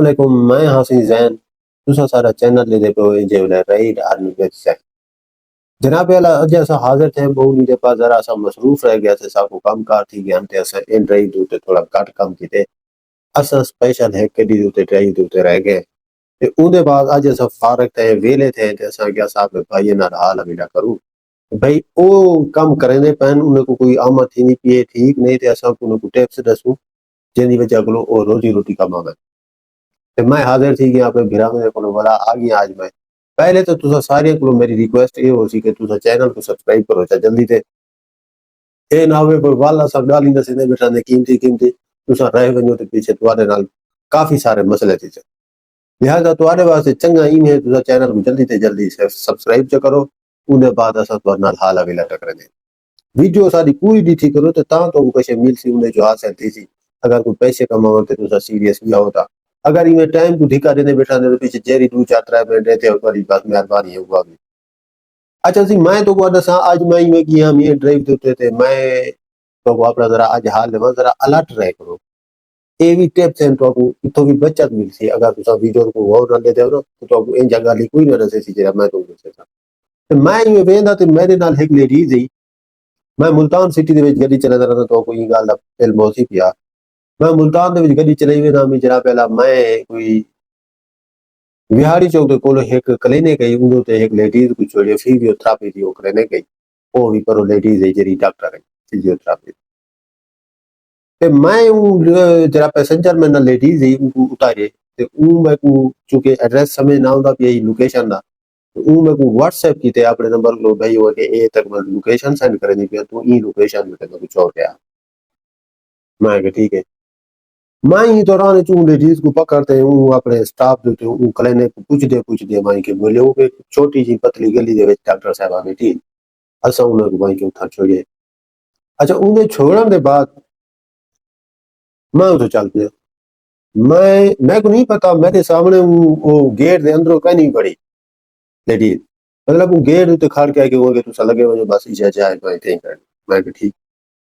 علیکم میں حاصل زین دوسرا سارا چینل لے دے پہ جو رائڈ آرمی ویب سائٹ جناب اعلیٰ اج اسا حاضر تھے بہنی دے پاس ذرا سا مصروف رہ گیا سے ساکو کام کار تھی گیا ہم تے اسا ان رائڈ دوتے تھوڑا کٹ کام کیتے اسا سپیشل ہے کڈی دوتے ٹرائی دوتے رہ گئے تے اون دے بعد اج اسا فارغ تھے ویلے تھے تے اسا کیا صاحب بھائی نال حال امیڑا کروں بھائی او کام کرنے پہن انہیں کو کوئی آمد تھی نہیں پیے ٹھیک نہیں تے اسا کو ٹیپس دسوں جن دی وجہ کو او روزی روٹی کماوے تے میں حاضر تھی کہ اپنے بھرا میں کو بولا آ گیا آج میں پہلے تو تسا سارے کو میری ریکویسٹ یہ ہو سی کہ تسا چینل کو سبسکرائب کرو چا جلدی تے اے نہ ہوئے پر والا سب گالی نہ سنے بیٹھا نے قیمتی تسا رہ ونجو تے پیچھے تواڈے نال کافی سارے مسئلے تھی لہذا تواڈے واسطے چنگا ایم ہے تسا چینل کو جلدی تے جلدی سبسکرائب چ کرو اون دے بعد اسا تواڈے نال حال ویلا ٹکر دے ویڈیو ساری پوری ڈیٹھی کرو تے تاں تو کچھ مل سی اون جو حاصل تھی سی اگر کوئی پیسے کماؤ تے تسا سیریس بھی ہوتا اگر یہ ٹائم کو دھکا دینے بیٹھا نے پیچھے جیری 2-4 منٹ رہتے اور بڑی بات مہربانی ہے ہوا بھی اچھا سی میں تو کو دساں آج میں میں کیا ہم یہ ڈرائیو دیتے تھے میں تو کو اپنا ذرا آج حال میں ذرا الرٹ رہ کرو اے وی ٹیپس ہیں تو کو تو بھی بچت مل سی اگر تسا ویڈیو کو غور نہ دے دے تو ان جگہ لی کوئی نہ دسے سی جڑا میں تو دسے تے میں یہ ویندا تے میرے نال ایک لیڈیز ہی میں ملتان سٹی دے وچ گڈی چلا رہا تو کوئی گل علم ہو سی پیا میں ملتان دے وچ گڈی چلائی ویندا میں جناب پہلا میں کوئی وہاڑی چوک دے کول ایک کلینک ہے اون تے ایک لیڈیز کو چھوڑی فزیو تھراپی دی او کلینک گئی او بھی پر لیڈیز ہے جڑی ڈاکٹر ہے فزیو تھراپی تے میں اون جڑا پیسنجر میں نہ لیڈیز ہے ان کو اتارے تے اون میں کو چونکہ ایڈریس سمجھ نہ ہوندا پئی لوکیشن دا اون میں کو واٹس ایپ کیتے اپنے نمبر لو بھائی ہو کہ اے تک میں لوکیشن سینڈ کرنی پئی تو ای لوکیشن میں کو چھوڑ گیا میں کہ ٹھیک ہے میں ہی دوران چوں لیڈیز کو پکڑتے ہوں اپنے سٹاف دیتے ہوں کلینک کو پوچھ دے میں کہ بولے ہو کہ چھوٹی جی پتلی گلی دے وچ ڈاکٹر صاحب بیٹھی اسا انہاں کو میں کہ اتھا چھوڑے اچھا انہیں چھوڑن دے بعد میں تو چل پیا میں کو نہیں پتا میرے سامنے وہ گیٹ دے اندروں کہیں نہیں پڑی لیڈیز مطلب وہ گیٹ تے کھڑ کے کہ وہ کہ تسا لگے وجہ بس ایجا جائے میں تے میں کہ ٹھیک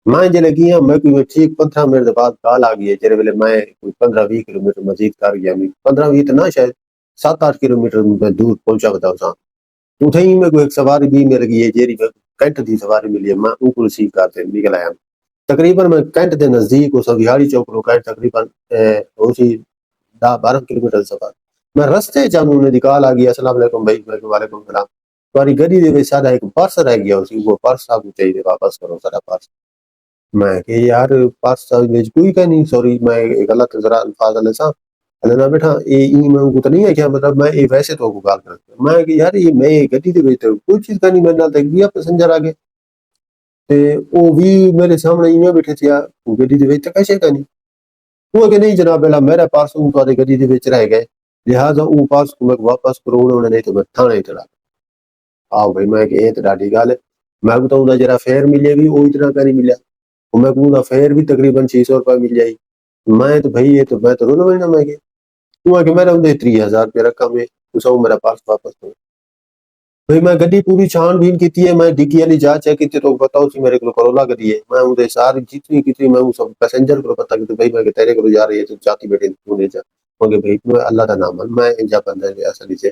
میں جلے گیا میں کوئی ٹھیک 15 منٹ دے بعد کال آ گئی ہے جڑے ویلے میں کوئی 15-20 کلومیٹر مزید کر گیا 15-20 تے نہ شاید 7-8 کلومیٹر میں دور پہنچا بتا سا اتھے ہی میں کوئی ایک سواری بھی مل گئی ہے جیری کینٹ دی سواری ملی ہے میں ان کو ریسیو کرتے نکل آیا تقریباً میں کینٹ دے نزدیک اس وہاڑی چوک رو کینٹ تقریباً اسی 10-12 کلومیٹر سفر میں رستے جانوں نے کال آ گیا السلام علیکم بھائی وعلیکم السلام تمہاری گڈی دے وچ سارا ایک پرس رہ گیا اسی وہ پرس آپ کو چاہیے واپس کرو سارا پرس میں کہ یار پرس کوئی کہ نہیں سوری میں غلط ذرا الفاظ لے سا نہ بیٹھا یہ میں کو تو نہیں ہے کیا مطلب میں ویسے تو کو گال کر میں کہ یار یہ میں گڈی دے وچ کوئی چیز کا نہیں میں نال تک بھی پیسنجر آ گئے تے او بھی میرے سامنے ہی بیٹھے تھے وہ گڈی دے وچ کیسے کا نہیں وہ کہ نہیں جناب اللہ میرا پرس تمہاری گڈی دے وچ رہ گئے لہذا وہ پرس کو میں واپس کرو انہوں نے نہیں تو میں تھانے چلا آؤ بھائی میں کہ یہ تو ڈاڈی گل ہے میں بتاؤں گا جرا فیئر ملے بھی وہ اتنا کا نہیں ملیا میں کہوں گا فیئر بھی تقریباً 600 روپے مل جائے میں تو بھائی یہ تو میں تو رولو نا میں کہ میرا اندر 3000 روپے رقم ہے تو میرا پاس واپس کرو بھائی میں گڈی پوری چھان بین کی ہے میں ڈگی والی جا چیک کی تو بتاؤ سی میرے کو کرولا گڈی ہے میں اندر ساری جتنی کی میں سب پیسنجر کو پتا کہ بھائی میں تیرے کو جا رہی ہے تو چاہتی بیٹھے تو نہیں جا مگر بھائی اللہ کا نام میں انجا بندہ اصلی سے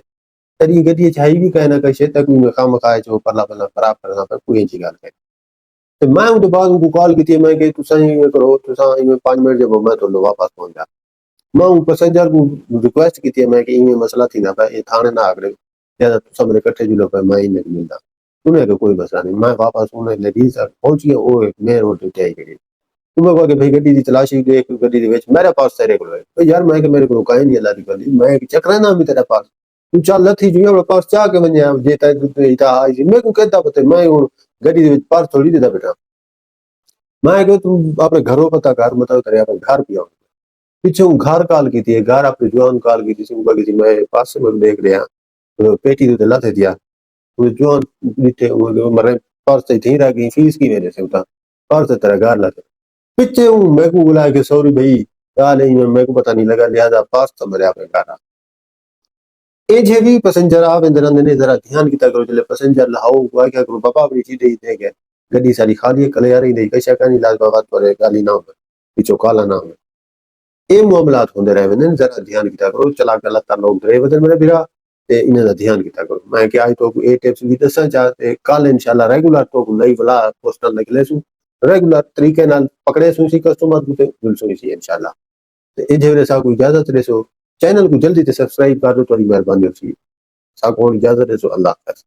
تری گڈی چاہیے بھی کہنا کہ شے تک میں خام کھائے جو پرلا پرلا خراب کرنا پر کوئی چیز گل کرے تو میں ان کے بعد ان کو کال کی تھی میں کہ تسا ہی کرو تسا 5 منٹ جب میں تو واپس پہنچ جا میں ان پیسنجر کو ریکویسٹ کی تھی میں کہ یہ مسئلہ تھی نا یہ تھانے نہ آگرے زیادہ تسا میرے کٹھے جو لوگ میں ہی نہیں ملتا انہیں کہ کوئی مسئلہ نہیں میں واپس انہیں لیڈیز پہنچ گیا وہ مین روڈ پہ آئی گئی تو میں کہا کہ بھائی گڈی دی تلاشی دے گڈی دی وچ میرے پاس تیرے کو ہے یار میں کہ میرے کو کہیں نہیں اللہ دی گل میں چکرا نہ بھی تیرے پاس تو چل لتھی جو پاس چاہ کے ونجے جے تے میں کو کہتا پتے میں گڈی دے وچ پاس تھوڑی دیتا بیٹھا میں کہ تم اپنے گھروں پتا گھر مطلب کرے اپنے گھر پہ آؤ پیچھے ہوں گھر کال کی تھی گھر اپنے جوان کال کی تھی میں پاس میں دیکھ رہا پیٹی تو لاتے دیا جوان مرے پرس تھی رہ گئی فیس کی وجہ سے ہوتا پرس تیرا گھر لاتے پیچھے ہوں میں کو بلایا کہ سوری بھائی کہا نہیں میں کو پتہ نہیں لگا لہذا پاس تو میرے اپنے گھر اے جے بھی پیسنجر آپ اندر نے ذرا دھیان کیتا کرو چلے پیسنجر لاؤ ہوا کیا کرو بابا اپنی چیز دے گئے گڈی ساری خالی کلے آ رہی نہیں کیسا کہ نہیں لاج بابا پر گالی نہ ہو پیچھو کالا نہ ہو یہ معاملات ہوندے رہے ہیں، ذرا دھیان کیتا کرو، چلا کے اللہ تعالیٰ لوگ ڈرے ودن میرے بھرا تے انہاں دا دھیان کیتا کرو. میں کہ آج تو اے ٹپس بھی دساں چاہتے کل انشاءاللہ ریگولر تو نئی بلا پوسٹر نکلے سوں ریگولر طریقے نال پکڑے سوں سی کسٹمر کو تے مل سوں سی انشاءاللہ. تے اے جے سا کوئی اجازت رہے سو چینل کو جلدی تے سبسکرائب کر دو، تھوڑی مہربانی ہوسی. سا کو اجازت رہے سو، اللہ حافظ.